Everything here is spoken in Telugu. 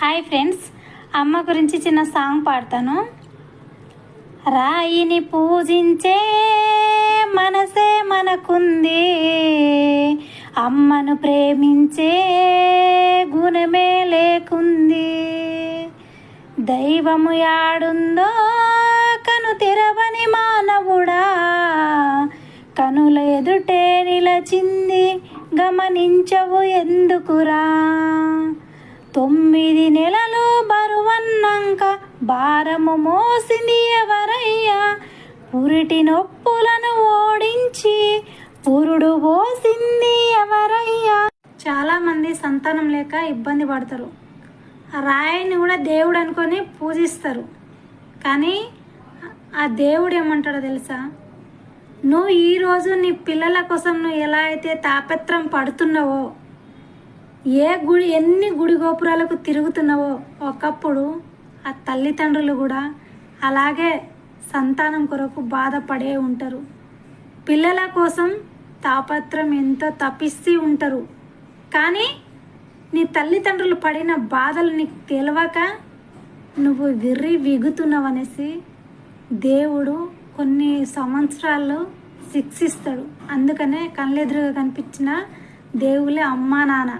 హాయ్ ఫ్రెండ్స్, అమ్మ గురించి చిన్న సాంగ్ పాడతాను. రాయిని పూజించే మనసే మనకుంది, అమ్మను ప్రేమించే గుణమే లేకుంది. దైవము యాడుందో కను తెరవని మానవుడా, కనుల ఎదుటే నిలచింది గమనించవు ఎందుకురా. 9 నెలలు బరువన్నాక భారము మోసింది ఎవరయ్యా, పురిటి నొప్పులను ఓడించి పురుడు పోసింది ఎవరయ్యా. చాలామంది సంతానం లేక ఇబ్బంది పడతారు. ఆ రాయిని కూడా దేవుడు అనుకొని పూజిస్తారు. కానీ ఆ దేవుడు ఏమంటాడో తెలుసా? నువ్వు ఈరోజు నీ పిల్లల కోసం నువ్వు ఎలా అయితే తాపత్రం పడుతున్నావో, ఎన్ని గుడి గోపురాలకు తిరుగుతున్నావో, ఒకప్పుడు ఆ తల్లిదండ్రులు కూడా అలాగే సంతానం కొరకు బాధపడే ఉంటారు. పిల్లల కోసం తాపత్రం ఎంతో తపిస్తూ ఉంటారు. కానీ నీ తల్లిదండ్రులు పడిన బాధలు నీకు తెలియక నువ్వు విగుతున్నావు అనేసి దేవుడు కొన్ని సంవత్సరాలు శిక్షిస్తాడు. అందుకనే కళ్ళెదురుగా కనిపించిన దేవులే అమ్మా నాన్న.